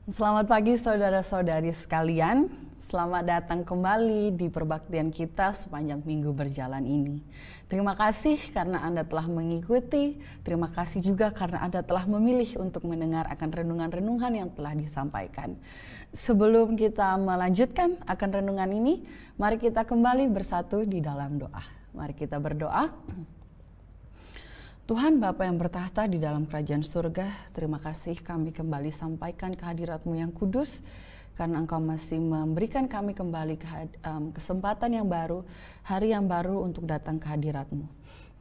Selamat pagi saudara-saudari sekalian. Selamat datang kembali di perbaktian kita sepanjang minggu berjalan ini. Terima kasih karena Anda telah mengikuti. Terima kasih juga karena Anda telah memilih untuk mendengar akan renungan-renungan yang telah disampaikan. Sebelum kita melanjutkan akan renungan ini, mari kita kembali bersatu di dalam doa. Mari kita berdoa. Tuhan Bapa yang bertahta di dalam kerajaan surga, terima kasih kami kembali sampaikan kehadirat-Mu yang kudus, karena Engkau masih memberikan kami kembali kesempatan yang baru, hari yang baru untuk datang ke hadirat-Mu.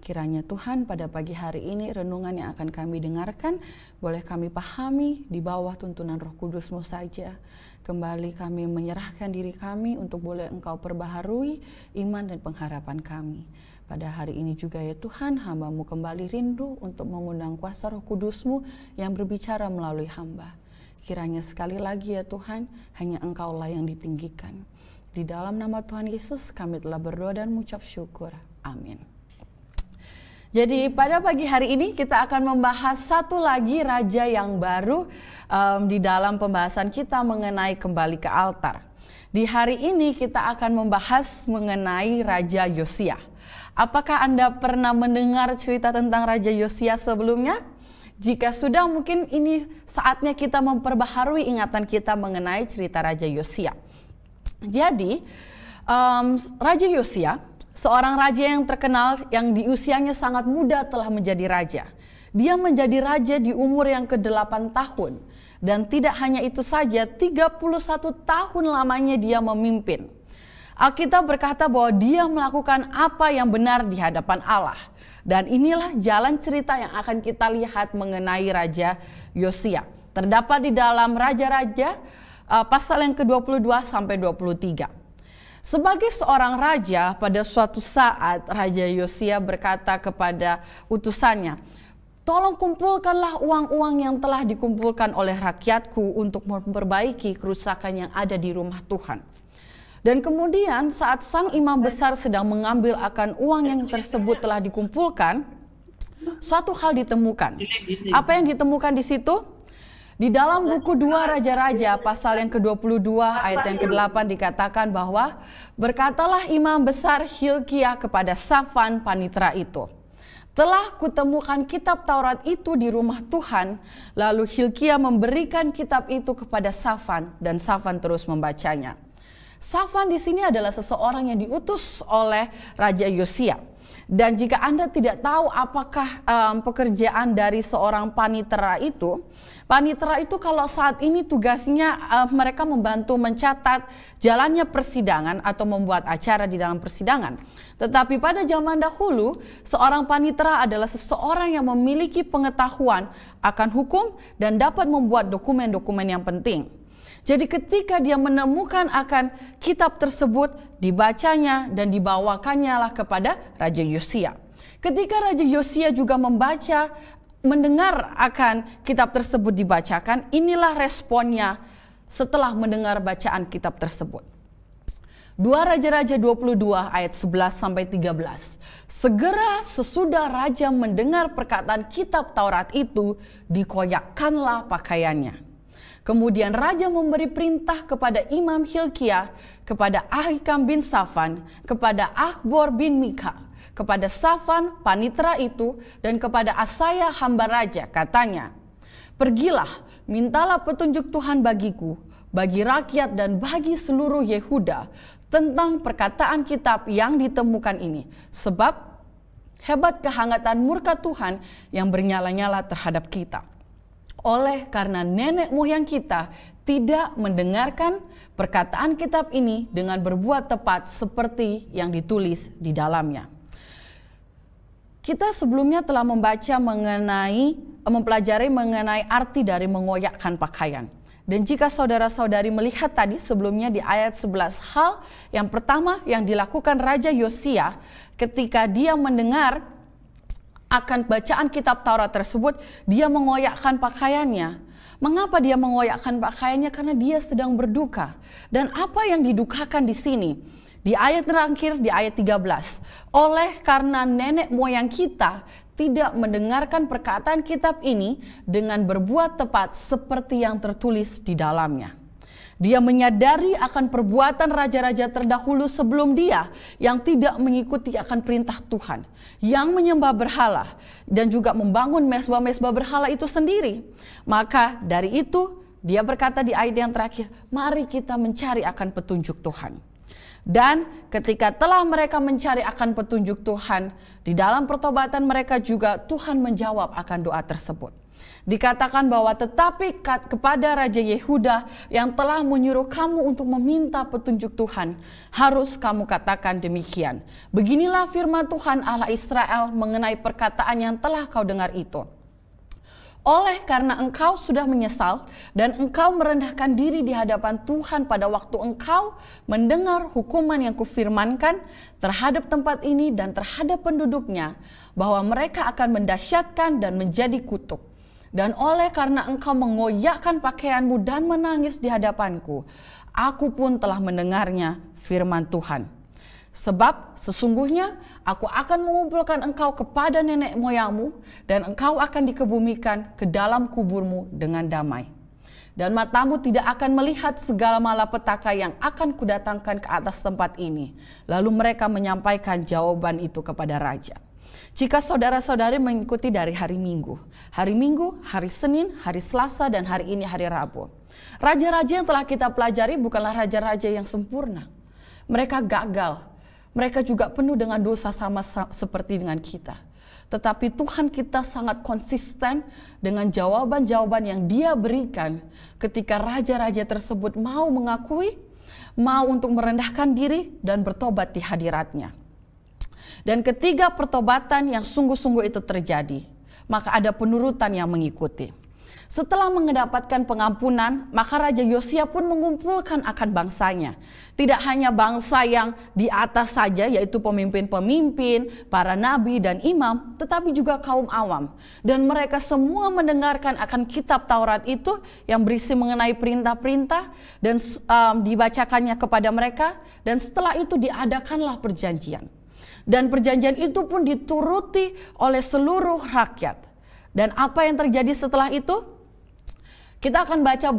Kiranya Tuhan pada pagi hari ini renungan yang akan kami dengarkan, boleh kami pahami di bawah tuntunan Roh Kudus-Mu saja. Kembali kami menyerahkan diri kami untuk boleh Engkau perbaharui iman dan pengharapan kami. Pada hari ini juga ya Tuhan, hamba-Mu kembali rindu untuk mengundang kuasa Roh Kudus-Mu yang berbicara melalui hamba. Kiranya sekali lagi ya Tuhan, hanya Engkau-lah yang ditinggikan. Di dalam nama Tuhan Yesus kami telah berdoa dan mengucap syukur. Amin. Jadi pada pagi hari ini kita akan membahas satu lagi raja yang baru di dalam pembahasan kita mengenai kembali ke altar. Di hari ini kita akan membahas mengenai Raja Yosia. Apakah Anda pernah mendengar cerita tentang Raja Yosia sebelumnya? Jika sudah, mungkin ini saatnya kita memperbaharui ingatan kita mengenai cerita Raja Yosia. Jadi, Raja Yosia, seorang raja yang terkenal yang di usianya sangat muda telah menjadi raja. Dia menjadi raja di umur yang ke-8 tahun. Dan tidak hanya itu saja, 31 tahun lamanya dia memimpin. Alkitab berkata bahwa dia melakukan apa yang benar di hadapan Allah. Dan inilah jalan cerita yang akan kita lihat mengenai Raja Yosia. Terdapat di dalam Raja-Raja pasal yang ke-22 sampai 23. Sebagai seorang raja, pada suatu saat Raja Yosia berkata kepada utusannya, "Tolong kumpulkanlah uang-uang yang telah dikumpulkan oleh rakyatku untuk memperbaiki kerusakan yang ada di rumah Tuhan." Dan kemudian saat sang imam besar sedang mengambil akan uang yang tersebut telah dikumpulkan, suatu hal ditemukan. Apa yang ditemukan di situ? Di dalam buku 2 Raja-Raja pasal yang ke-22 ayat yang ke-8 dikatakan bahwa berkatalah imam besar Hilkiah kepada Safan panitera itu, "Telah kutemukan kitab Taurat itu di rumah Tuhan." Lalu Hilkiah memberikan kitab itu kepada Safan dan Safan terus membacanya. Safan di sini adalah seseorang yang diutus oleh Raja Yosia. Dan jika Anda tidak tahu apakah pekerjaan dari seorang panitera itu kalau saat ini tugasnya mereka membantu mencatat jalannya persidangan atau membuat acara di dalam persidangan. Tetapi pada zaman dahulu, seorang panitera adalah seseorang yang memiliki pengetahuan akan hukum dan dapat membuat dokumen-dokumen yang penting. Jadi ketika dia menemukan akan kitab tersebut, dibacanya dan dibawakannya lah kepada Raja Yosia. Ketika Raja Yosia juga mendengar akan kitab tersebut dibacakan, inilah responnya setelah mendengar bacaan kitab tersebut. 2 Raja-Raja 22 ayat 11 sampai 13. Segera sesudah raja mendengar perkataan kitab Taurat itu, dikoyakkanlah pakaiannya. Kemudian raja memberi perintah kepada Imam Hilkiah, kepada Ahikam bin Safan, kepada Akbor bin Mika, kepada Safan panitera itu, dan kepada Asaya hamba raja. Katanya, "Pergilah, mintalah petunjuk Tuhan bagiku, bagi rakyat dan bagi seluruh Yehuda tentang perkataan kitab yang ditemukan ini. Sebab hebat kehangatan murka Tuhan yang bernyala-nyala terhadap kita. Oleh karena nenek moyang kita tidak mendengarkan perkataan kitab ini dengan berbuat tepat seperti yang ditulis di dalamnya." Kita sebelumnya telah mempelajari mengenai arti dari mengoyakkan pakaian. Dan jika saudara-saudari melihat tadi sebelumnya di ayat 11, hal yang pertama yang dilakukan Raja Yosia ketika dia mendengar akan bacaan kitab Taurat tersebut, dia mengoyakkan pakaiannya. Mengapa dia mengoyakkan pakaiannya? Karena dia sedang berduka. Dan apa yang didukakan di sini? Di ayat terakhir, di ayat 13. Oleh karena nenek moyang kita tidak mendengarkan perkataan kitab ini dengan berbuat tepat seperti yang tertulis di dalamnya. Dia menyadari akan perbuatan raja-raja terdahulu sebelum dia yang tidak mengikuti akan perintah Tuhan, yang menyembah berhala dan juga membangun mezbah-mezbah berhala itu sendiri. Maka dari itu dia berkata di ayat yang terakhir, mari kita mencari akan petunjuk Tuhan. Dan ketika telah mereka mencari akan petunjuk Tuhan, di dalam pertobatan mereka juga Tuhan menjawab akan doa tersebut. Dikatakan bahwa tetapi kepada Raja Yehuda yang telah menyuruh kamu untuk meminta petunjuk Tuhan, harus kamu katakan demikian. Beginilah firman Tuhan Allah Israel mengenai perkataan yang telah kau dengar itu. Oleh karena engkau sudah menyesal dan engkau merendahkan diri di hadapan Tuhan pada waktu engkau mendengar hukuman yang kufirmankan terhadap tempat ini dan terhadap penduduknya, bahwa mereka akan mendahsyatkan dan menjadi kutuk. Dan oleh karena engkau mengoyakkan pakaianmu dan menangis di hadapanku, aku pun telah mendengarnya, firman Tuhan. Sebab sesungguhnya aku akan mengumpulkan engkau kepada nenek moyangmu dan engkau akan dikebumikan ke dalam kuburmu dengan damai. Dan matamu tidak akan melihat segala malapetaka yang akan kudatangkan ke atas tempat ini. Lalu mereka menyampaikan jawaban itu kepada raja. Jika saudara-saudari mengikuti dari hari Minggu, hari Senin, hari Selasa, dan hari ini hari Rabu. Raja-raja yang telah kita pelajari bukanlah raja-raja yang sempurna. Mereka gagal. Mereka juga penuh dengan dosa sama seperti dengan kita. Tetapi Tuhan kita sangat konsisten dengan jawaban-jawaban yang Dia berikan ketika raja-raja tersebut mau mengakui, mau untuk merendahkan diri dan bertobat di hadirat-Nya. Dan ketiga pertobatan yang sungguh-sungguh itu terjadi, maka ada penurutan yang mengikuti. Setelah mendapatkan pengampunan, maka Raja Yosia pun mengumpulkan akan bangsanya. Tidak hanya bangsa yang di atas saja, yaitu pemimpin-pemimpin, para nabi dan imam, tetapi juga kaum awam. Dan mereka semua mendengarkan akan kitab Taurat itu yang berisi mengenai perintah-perintah dan dibacakannya kepada mereka. Dan setelah itu diadakanlah perjanjian. Dan perjanjian itu pun dituruti oleh seluruh rakyat. Dan apa yang terjadi setelah itu? Kita akan baca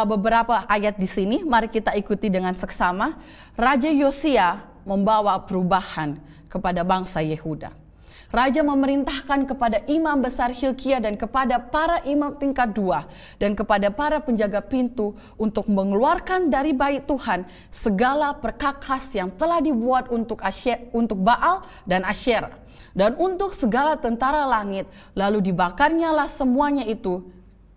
beberapa ayat di sini. Mari kita ikuti dengan seksama. Raja Yosia membawa perubahan kepada bangsa Yehuda. Raja memerintahkan kepada imam besar Hilkia dan kepada para imam tingkat 2 dan kepada para penjaga pintu untuk mengeluarkan dari bait Tuhan segala perkakas yang telah dibuat untuk Baal dan Asyera dan untuk segala tentara langit, lalu dibakarnyalah semuanya itu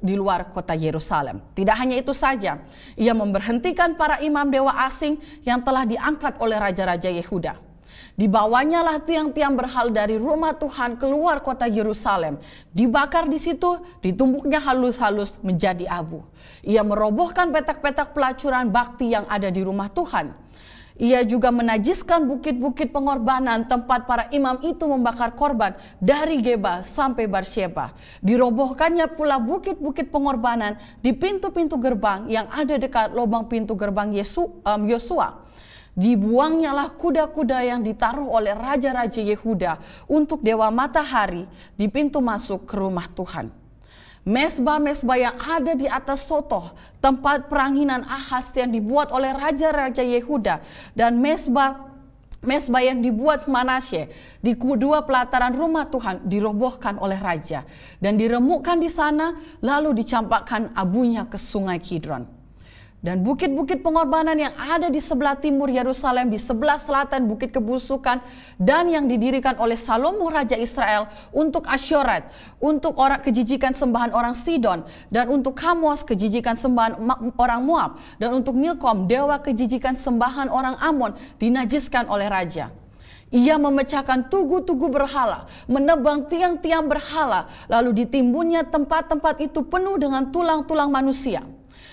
di luar kota Yerusalem. Tidak hanya itu saja, ia memberhentikan para imam dewa asing yang telah diangkat oleh raja-raja Yehuda. Dibawanyalah tiang-tiang berhala dari rumah Tuhan keluar kota Yerusalem. Dibakar di situ, ditumbuknya halus-halus menjadi abu. Ia merobohkan petak-petak pelacuran bakti yang ada di rumah Tuhan. Ia juga menajiskan bukit-bukit pengorbanan tempat para imam itu membakar korban dari Geba sampai Barsheba. Dirobohkannya pula bukit-bukit pengorbanan di pintu-pintu gerbang yang ada dekat lubang pintu gerbang Yosua. Dibuangnyalah kuda-kuda yang ditaruh oleh raja-raja Yehuda untuk dewa matahari di pintu masuk ke rumah Tuhan. Mezbah-mezbah yang ada di atas Sotoh, tempat peranginan Ahaz yang dibuat oleh raja-raja Yehuda, dan mezbah yang dibuat Manasye di kedua pelataran rumah Tuhan dirobohkan oleh raja dan diremukkan di sana, lalu dicampakkan abunya ke sungai Kidron. Dan bukit-bukit pengorbanan yang ada di sebelah timur Yerusalem, di sebelah selatan bukit kebusukan, dan yang didirikan oleh Salomo Raja Israel untuk Asyoret, untuk orang kejijikan sembahan orang Sidon, dan untuk Kamos kejijikan sembahan orang Moab, dan untuk Milkom dewa kejijikan sembahan orang Amon dinajiskan oleh raja. Ia memecahkan tugu-tugu berhala, menebang tiang-tiang berhala, lalu ditimbunnya tempat-tempat itu penuh dengan tulang-tulang manusia.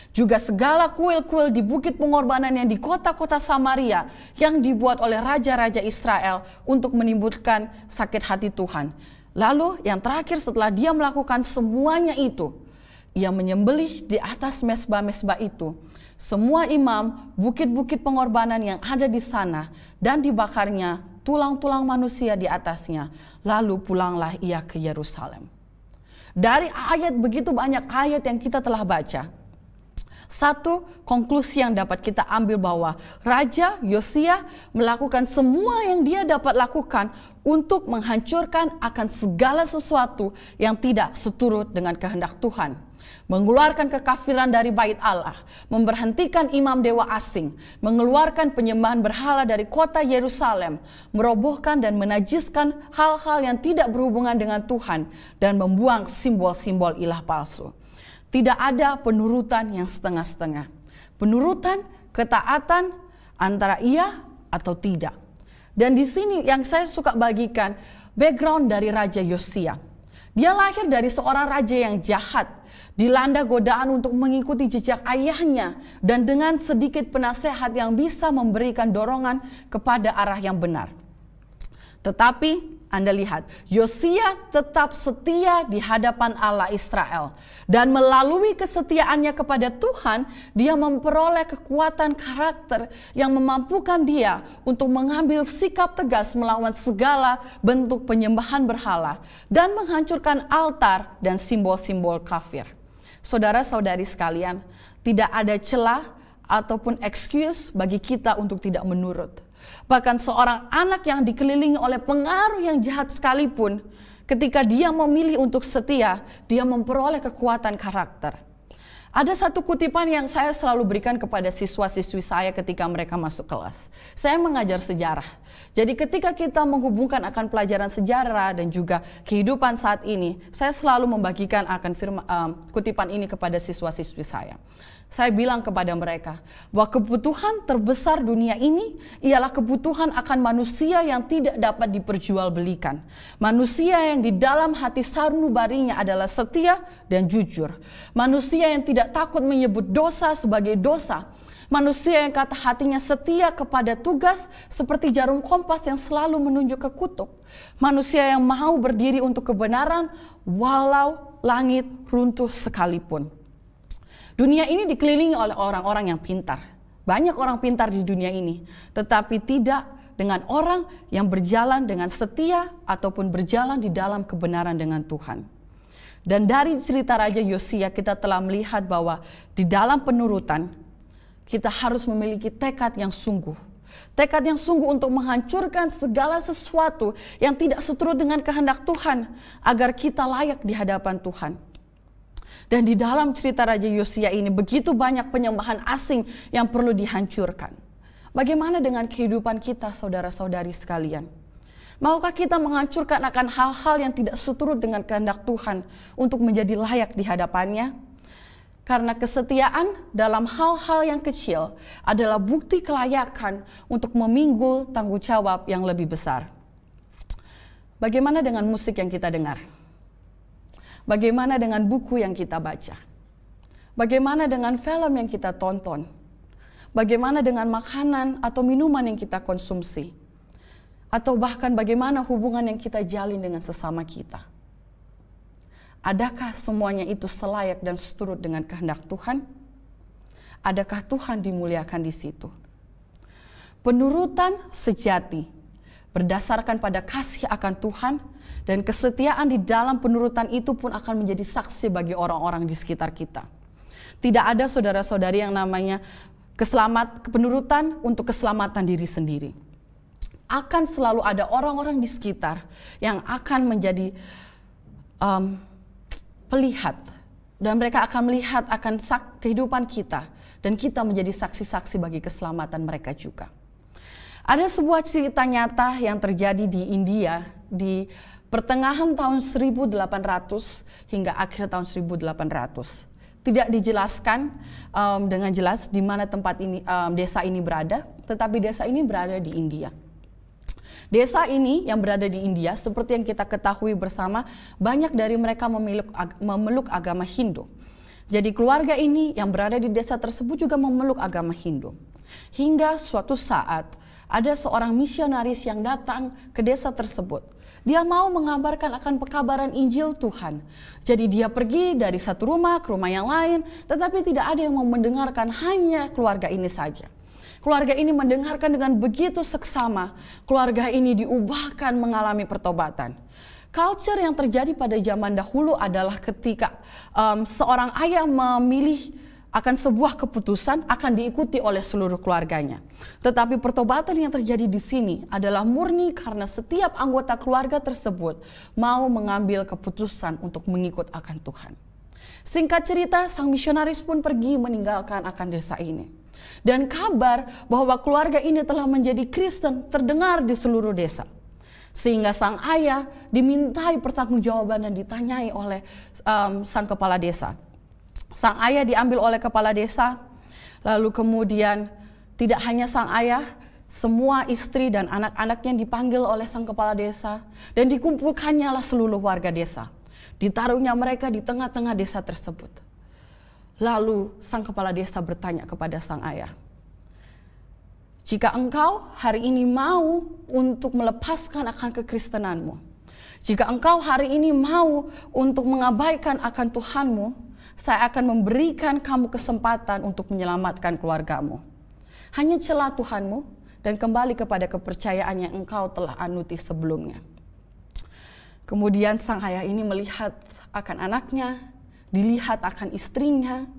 Juga segala kuil-kuil di bukit pengorbanan yang di kota-kota Samaria yang dibuat oleh raja-raja Israel untuk menimbulkan sakit hati Tuhan. Lalu yang terakhir setelah dia melakukan semuanya itu, ia menyembelih di atas mezbah-mezbah itu semua imam bukit-bukit pengorbanan yang ada di sana dan dibakarnya tulang-tulang manusia di atasnya. Lalu pulanglah ia ke Yerusalem. Dari ayat begitu banyak ayat yang kita telah baca, satu konklusi yang dapat kita ambil bahwa Raja Yosia melakukan semua yang dia dapat lakukan untuk menghancurkan akan segala sesuatu yang tidak seturut dengan kehendak Tuhan. Mengeluarkan kekafiran dari bait Allah, memberhentikan imam dewa asing, mengeluarkan penyembahan berhala dari kota Yerusalem, merobohkan dan menajiskan hal-hal yang tidak berhubungan dengan Tuhan, dan membuang simbol-simbol ilah palsu. Tidak ada penurutan yang setengah-setengah. Penurutan, ketaatan antara iya atau tidak. Dan di sini yang saya suka bagikan background dari Raja Yosia. Dia lahir dari seorang raja yang jahat, dilanda godaan untuk mengikuti jejak ayahnya, dan dengan sedikit penasehat yang bisa memberikan dorongan kepada arah yang benar. Tetapi Anda lihat, Yosia tetap setia di hadapan Allah Israel. Dan melalui kesetiaannya kepada Tuhan, dia memperoleh kekuatan karakter yang memampukan dia untuk mengambil sikap tegas melawan segala bentuk penyembahan berhala dan menghancurkan altar dan simbol-simbol kafir. Saudara-saudari sekalian, tidak ada celah ataupun excuse bagi kita untuk tidak menurut. Bahkan seorang anak yang dikelilingi oleh pengaruh yang jahat sekalipun, ketika dia memilih untuk setia, dia memperoleh kekuatan karakter. Ada satu kutipan yang saya selalu berikan kepada siswa-siswi saya ketika mereka masuk kelas. Saya mengajar sejarah. Jadi ketika kita menghubungkan akan pelajaran sejarah dan juga kehidupan saat ini, saya selalu membagikan akan kutipan ini kepada siswa-siswi saya. Saya bilang kepada mereka bahwa kebutuhan terbesar dunia ini ialah kebutuhan akan manusia yang tidak dapat diperjualbelikan. Manusia yang di dalam hati sanubarinya adalah setia dan jujur. Manusia yang tidak takut menyebut dosa sebagai dosa. Manusia yang kata hatinya setia kepada tugas seperti jarum kompas yang selalu menunjuk ke kutub. Manusia yang mau berdiri untuk kebenaran walau langit runtuh sekalipun. Dunia ini dikelilingi oleh orang-orang yang pintar. Banyak orang pintar di dunia ini, tetapi tidak dengan orang yang berjalan dengan setia ataupun berjalan di dalam kebenaran dengan Tuhan. Dan dari cerita Raja Yosia kita telah melihat bahwa di dalam penurutan kita harus memiliki tekad yang sungguh. Tekad yang sungguh untuk menghancurkan segala sesuatu yang tidak seturut dengan kehendak Tuhan agar kita layak di hadapan Tuhan. Dan di dalam cerita Raja Yosia ini begitu banyak penyembahan asing yang perlu dihancurkan. Bagaimana dengan kehidupan kita saudara-saudari sekalian? Maukah kita menghancurkan akan hal-hal yang tidak seturut dengan kehendak Tuhan untuk menjadi layak di hadapannya? Karena kesetiaan dalam hal-hal yang kecil adalah bukti kelayakan untuk meminggul tanggung jawab yang lebih besar. Bagaimana dengan musik yang kita dengar? Bagaimana dengan buku yang kita baca? Bagaimana dengan film yang kita tonton? Bagaimana dengan makanan atau minuman yang kita konsumsi? Atau bahkan bagaimana hubungan yang kita jalin dengan sesama kita? Adakah semuanya itu selayak dan seturut dengan kehendak Tuhan? Adakah Tuhan dimuliakan di situ? Penurutan sejati berdasarkan pada kasih akan Tuhan dan kesetiaan di dalam penurutan itu pun akan menjadi saksi bagi orang-orang di sekitar kita. Tidak ada saudara-saudari yang namanya penurutan untuk keselamatan diri sendiri. Akan selalu ada orang-orang di sekitar yang akan menjadi pelihat. Dan mereka akan melihat akan kehidupan kita. Dan kita menjadi saksi-saksi bagi keselamatan mereka juga. Ada sebuah cerita nyata yang terjadi di India di pertengahan tahun 1800 hingga akhir tahun 1800. Tidak dijelaskan dengan jelas di mana tempat ini desa ini berada, tetapi desa ini berada di India. Desa ini yang berada di India, seperti yang kita ketahui bersama, banyak dari mereka memeluk agama Hindu. Jadi keluarga ini yang berada di desa tersebut juga memeluk agama Hindu. Hingga suatu saat ada seorang misionaris yang datang ke desa tersebut. Dia mau mengabarkan akan pekabaran Injil Tuhan. Jadi dia pergi dari satu rumah ke rumah yang lain, tetapi tidak ada yang mau mendengarkan, hanya keluarga ini saja. Keluarga ini mendengarkan dengan begitu seksama. Keluarga ini diubahkan mengalami pertobatan. Culture yang terjadi pada zaman dahulu adalah ketika seorang ayah memilih akan sebuah keputusan akan diikuti oleh seluruh keluarganya. Tetapi pertobatan yang terjadi di sini adalah murni karena setiap anggota keluarga tersebut mau mengambil keputusan untuk mengikut akan Tuhan. Singkat cerita, sang misionaris pun pergi meninggalkan akan desa ini. Dan kabar bahwa keluarga ini telah menjadi Kristen terdengar di seluruh desa. Sehingga sang ayah dimintai pertanggungjawaban dan ditanyai oleh sang kepala desa. Sang ayah diambil oleh kepala desa, lalu kemudian tidak hanya sang ayah, semua istri dan anak-anaknya dipanggil oleh sang kepala desa dan dikumpulkannya lah seluruh warga desa. Ditaruhnya mereka di tengah-tengah desa tersebut. Lalu sang kepala desa bertanya kepada sang ayah, jika engkau hari ini mau untuk melepaskan akan kekristenanmu, jika engkau hari ini mau untuk mengabaikan akan Tuhanmu, saya akan memberikan kamu kesempatan untuk menyelamatkan keluargamu. Hanya celah Tuhanmu dan kembali kepada kepercayaan yang engkau telah anuti sebelumnya. Kemudian sang ayah ini melihat akan anaknya, dilihat akan istrinya.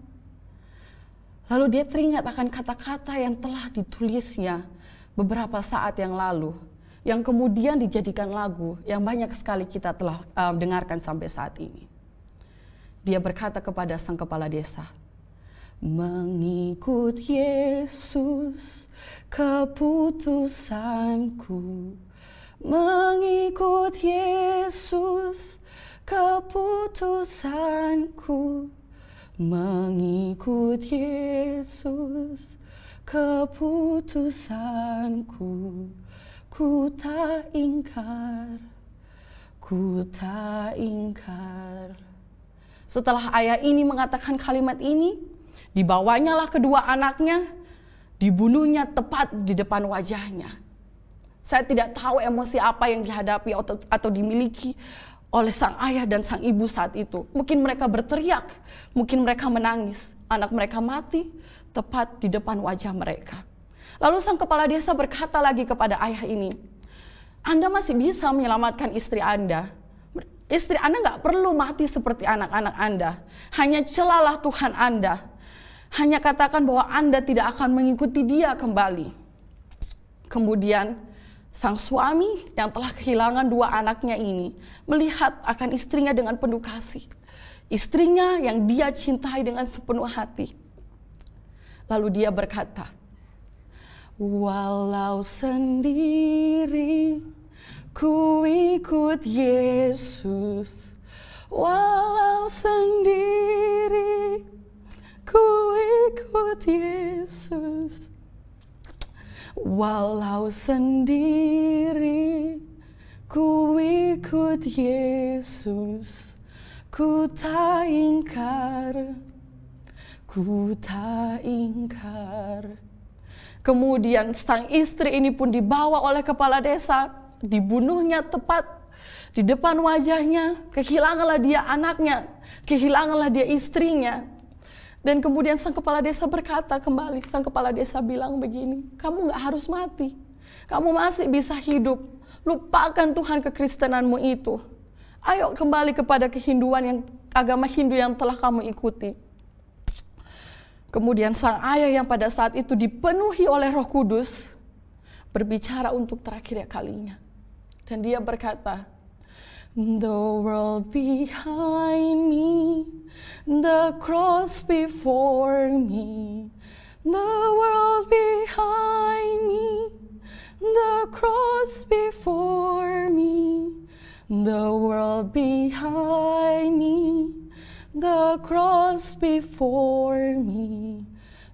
Lalu dia teringat akan kata-kata yang telah ditulisnya beberapa saat yang lalu, yang kemudian dijadikan lagu yang banyak sekali kita telah dengarkan sampai saat ini. Dia berkata kepada sang kepala desa, mengikut Yesus keputusanku, mengikut Yesus keputusanku, mengikut Yesus keputusanku, ku tak ingkar, ku tak ingkar. Setelah ayah ini mengatakan kalimat ini, dibawanyalah kedua anaknya, dibunuhnya tepat di depan wajahnya. Saya tidak tahu emosi apa yang dihadapi atau dimiliki oleh sang ayah dan sang ibu saat itu. Mungkin mereka berteriak, mungkin mereka menangis. Anak mereka mati tepat di depan wajah mereka. Lalu sang kepala desa berkata lagi kepada ayah ini, Anda masih bisa menyelamatkan istri Anda. Istri Anda nggak perlu mati seperti anak-anak Anda. Hanya celalah Tuhan Anda. Hanya katakan bahwa Anda tidak akan mengikuti dia kembali. Kemudian sang suami yang telah kehilangan dua anaknya ini melihat akan istrinya dengan penuh kasih. Istrinya yang dia cintai dengan sepenuh hati. Lalu dia berkata, walau sendiri ku ikut Yesus, walau sendiri ku ikut Yesus, walau sendiri ku ikut Yesus, ku tak ingkar, ku tak ingkar. Kemudian sang istri ini pun dibawa oleh kepala desa, dibunuhnya tepat di depan wajahnya, kehilanganlah dia anaknya, kehilanganlah dia istrinya. Dan kemudian sang kepala desa berkata kembali, sang kepala desa bilang begini, kamu gak harus mati, kamu masih bisa hidup, lupakan Tuhan kekristenanmu itu. Ayo kembali kepada kehinduan yang agama Hindu yang telah kamu ikuti. Kemudian sang ayah yang pada saat itu dipenuhi oleh Roh Kudus berbicara untuk terakhir kalinya. Dan dia berkata, the world behind me, the cross before me, the world behind me, the cross before me, the world behind me, the cross before me,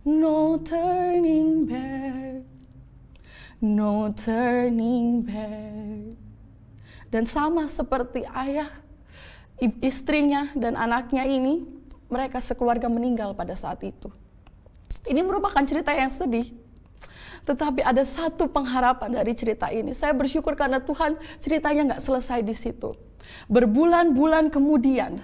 no turning back, no turning back. Dan sama seperti ayah, istrinya dan anaknya ini, mereka sekeluarga meninggal pada saat itu. Ini merupakan cerita yang sedih. Tetapi ada satu pengharapan dari cerita ini. Saya bersyukur karena Tuhan ceritanya gak selesai di situ. Berbulan-bulan kemudian,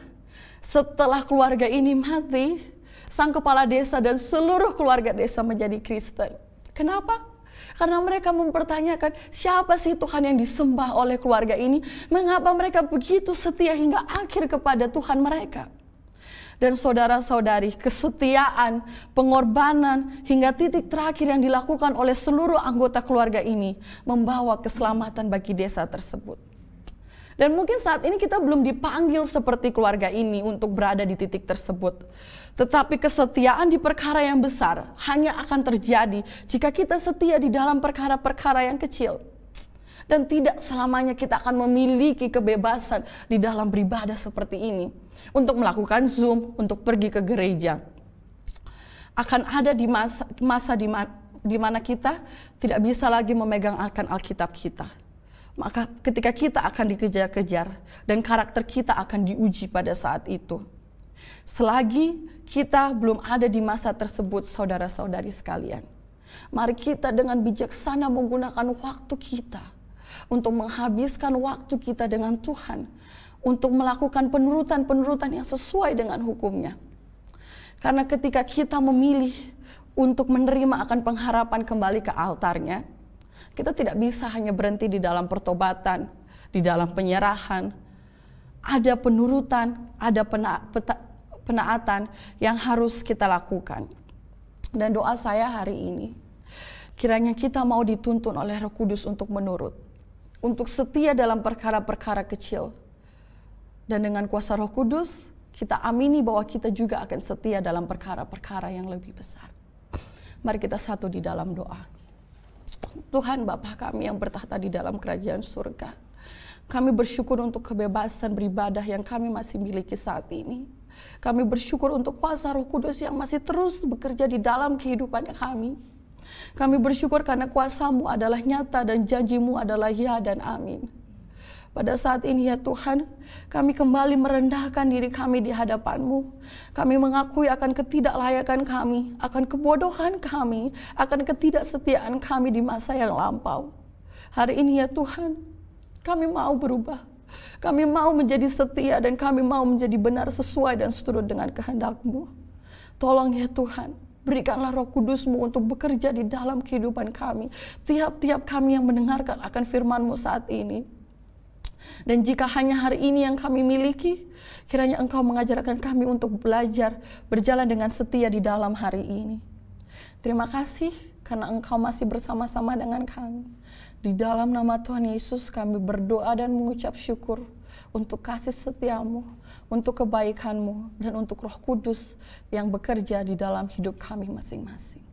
setelah keluarga ini mati, sang kepala desa dan seluruh keluarga desa menjadi Kristen. Kenapa? Karena mereka mempertanyakan siapa sih Tuhan yang disembah oleh keluarga ini? Mengapa mereka begitu setia hingga akhir kepada Tuhan mereka? Dan saudara-saudari, kesetiaan, pengorbanan, hingga titik terakhir yang dilakukan oleh seluruh anggota keluarga ini membawa keselamatan bagi desa tersebut. Dan mungkin saat ini kita belum dipanggil seperti keluarga ini untuk berada di titik tersebut. Tetapi kesetiaan di perkara yang besar hanya akan terjadi jika kita setia di dalam perkara-perkara yang kecil. Dan tidak selamanya kita akan memiliki kebebasan di dalam beribadah seperti ini. Untuk melakukan Zoom, untuk pergi ke gereja. Akan ada di masa di mana kita tidak bisa lagi memegang akan Alkitab kita. Maka ketika kita akan dikejar-kejar dan karakter kita akan diuji pada saat itu. Selagi kita belum ada di masa tersebut, saudara-saudari sekalian, mari kita dengan bijaksana menggunakan waktu kita untuk menghabiskan waktu kita dengan Tuhan, untuk melakukan penurutan-penurutan yang sesuai dengan hukumnya. Karena ketika kita memilih untuk menerima akan pengharapan kembali ke altarnya, kita tidak bisa hanya berhenti di dalam pertobatan, di dalam penyerahan. Ada penurutan, ada penaatan yang harus kita lakukan. Dan doa saya hari ini, kiranya kita mau dituntun oleh Roh Kudus untuk menurut, untuk setia dalam perkara-perkara kecil. Dan dengan kuasa Roh Kudus, kita amini bahwa kita juga akan setia dalam perkara-perkara yang lebih besar. Mari kita satu di dalam doa. Tuhan Bapa kami yang bertahta di dalam kerajaan surga, kami bersyukur untuk kebebasan beribadah yang kami masih miliki saat ini. Kami bersyukur untuk kuasa Roh Kudus yang masih terus bekerja di dalam kehidupan kami. Kami bersyukur karena kuasa-Mu adalah nyata dan janji-Mu adalah ya dan amin. Pada saat ini ya Tuhan, kami kembali merendahkan diri kami di hadapan-Mu. Kami mengakui akan ketidaklayakan kami, akan kebodohan kami, akan ketidaksetiaan kami di masa yang lampau. Hari ini ya Tuhan, kami mau berubah. Kami mau menjadi setia dan kami mau menjadi benar sesuai dan seturut dengan kehendak-Mu. Tolong ya Tuhan, berikanlah Roh Kudus-Mu untuk bekerja di dalam kehidupan kami. Tiap-tiap kami yang mendengarkan akan firman-Mu saat ini. Dan jika hanya hari ini yang kami miliki, kiranya Engkau mengajarkan kami untuk belajar berjalan dengan setia di dalam hari ini. Terima kasih karena Engkau masih bersama-sama dengan kami. Di dalam nama Tuhan Yesus kami berdoa dan mengucap syukur untuk kasih setia-Mu, untuk kebaikan-Mu, dan untuk Roh Kudus yang bekerja di dalam hidup kami masing-masing.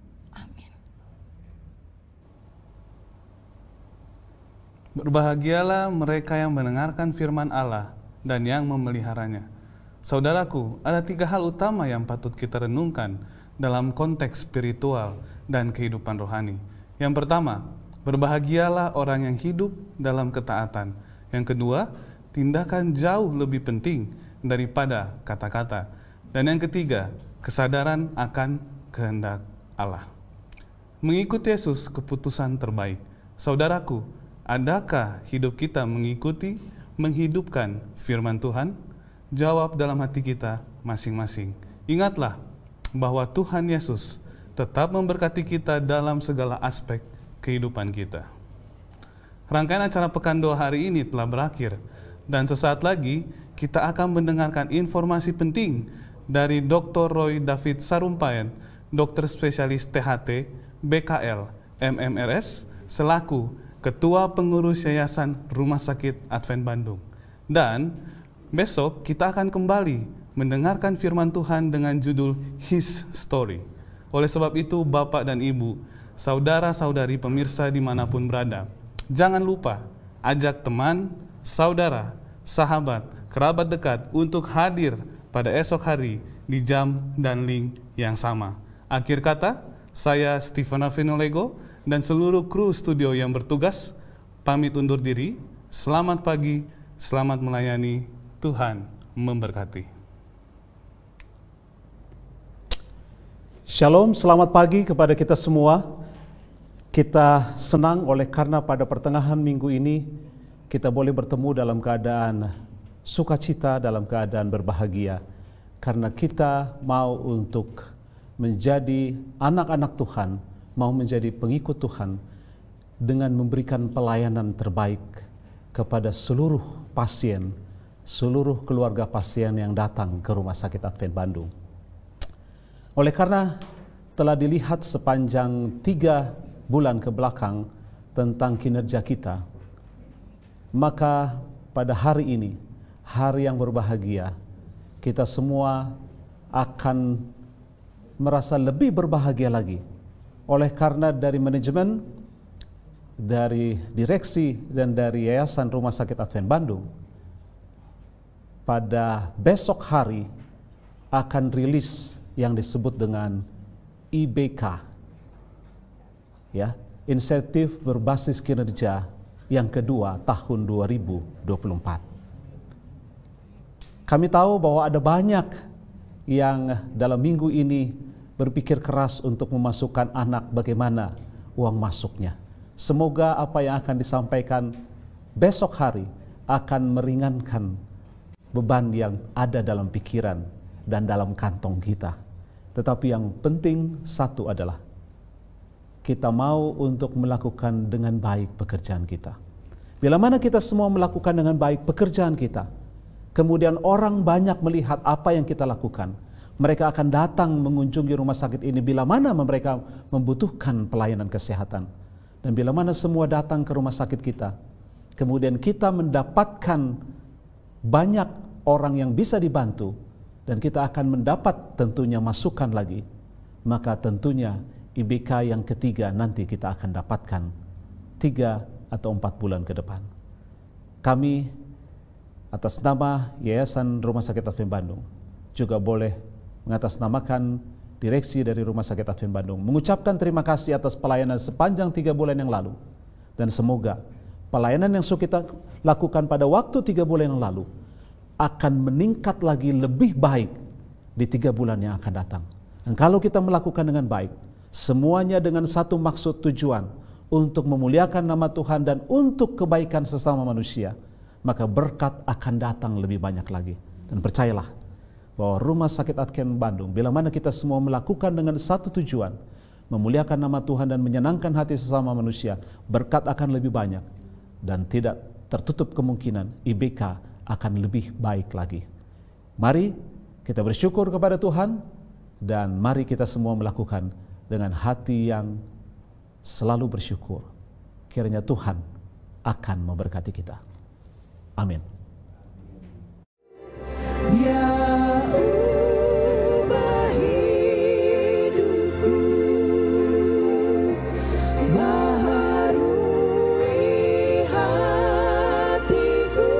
Berbahagialah mereka yang mendengarkan firman Allah dan yang memeliharanya. Saudaraku, ada 3 hal utama yang patut kita renungkan dalam konteks spiritual dan kehidupan rohani. Yang pertama, berbahagialah orang yang hidup dalam ketaatan. Yang kedua, tindakan jauh lebih penting daripada kata-kata. Dan yang ketiga, kesadaran akan kehendak Allah. Mengikuti Yesus keputusan terbaik. Saudaraku, adakah hidup kita menghidupkan firman Tuhan? Jawab dalam hati kita masing-masing. Ingatlah bahwa Tuhan Yesus tetap memberkati kita dalam segala aspek kehidupan kita. Rangkaian acara Pekan Doa hari ini telah berakhir, dan sesaat lagi kita akan mendengarkan informasi penting dari Dr. Roy David Sarumpayan, dokter spesialis THT, BKL, MMRS, selaku Ketua Pengurus Yayasan Rumah Sakit Advent Bandung. Dan besok kita akan kembali mendengarkan firman Tuhan dengan judul His Story. Oleh sebab itu, Bapak dan Ibu, saudara-saudari pemirsa dimanapun berada, jangan lupa ajak teman, saudara, sahabat, kerabat dekat untuk hadir pada esok hari di jam dan link yang sama. Akhir kata, saya Stephen Avinolego dan seluruh kru studio yang bertugas pamit undur diri. Selamat pagi, selamat melayani, Tuhan memberkati. Shalom, selamat pagi kepada kita semua. Kita senang karena pada pertengahan minggu ini kita boleh bertemu dalam keadaan sukacita, dalam keadaan berbahagia. Karena kita mau untuk menjadi anak-anak Tuhan, mau menjadi pengikut Tuhan dengan memberikan pelayanan terbaik kepada seluruh pasien, seluruh keluarga pasien yang datang ke Rumah Sakit Advent Bandung. Oleh karena telah dilihat sepanjang 3 bulan ke belakang tentang kinerja kita, maka pada hari ini, hari yang berbahagia, kita semua akan merasa lebih berbahagia lagi. Oleh karena dari manajemen, dari direksi, dan dari Yayasan Rumah Sakit Advent Bandung, pada besok hari akan rilis yang disebut dengan IBK, ya, insentif berbasis kinerja yang kedua tahun 2024. Kami tahu bahwa ada banyak yang dalam minggu ini berpikir keras untuk memasukkan anak, bagaimana uang masuknya. Semoga apa yang akan disampaikan besok hari akan meringankan beban yang ada dalam pikiran dan dalam kantong kita. Tetapi yang penting satu adalah kita mau untuk melakukan dengan baik pekerjaan kita. Bila mana kita semua melakukan dengan baik pekerjaan kita, kemudian orang banyak melihat apa yang kita lakukan, mereka akan datang mengunjungi rumah sakit ini bila mana mereka membutuhkan pelayanan kesehatan. Dan bila mana semua datang ke rumah sakit kita, kemudian kita mendapatkan banyak orang yang bisa dibantu, dan kita akan mendapat tentunya masukan lagi, maka tentunya IBK yang ketiga nanti kita akan dapatkan 3 atau 4 bulan ke depan. Kami atas nama Yayasan Rumah Sakit Advent Bandung juga boleh mengatasnamakan direksi dari Rumah Sakit Advent Bandung mengucapkan terima kasih atas pelayanan sepanjang 3 bulan yang lalu, dan semoga pelayanan yang sudah kita lakukan pada waktu 3 bulan yang lalu akan meningkat lagi lebih baik di 3 bulan yang akan datang. Dan kalau kita melakukan dengan baik, semuanya dengan satu maksud tujuan, untuk memuliakan nama Tuhan dan untuk kebaikan sesama manusia, maka berkat akan datang lebih banyak lagi. Dan percayalah bahwa Rumah Sakit Advent Bandung, bila mana kita semua melakukan dengan satu tujuan, memuliakan nama Tuhan dan menyenangkan hati sesama manusia, berkat akan lebih banyak, dan tidak tertutup kemungkinan IBK akan lebih baik lagi. Mari kita bersyukur kepada Tuhan, dan mari kita semua melakukan dengan hati yang selalu bersyukur. Kiranya Tuhan akan memberkati kita. Amin. Dia ubah hidupku, baharui hatiku,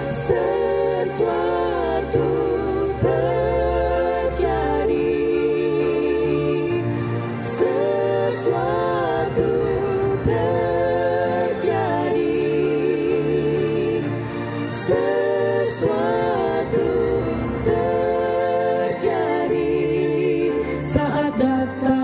sesuatu terjadi, sesuatu terjadi, sesuatu terjadi saat datang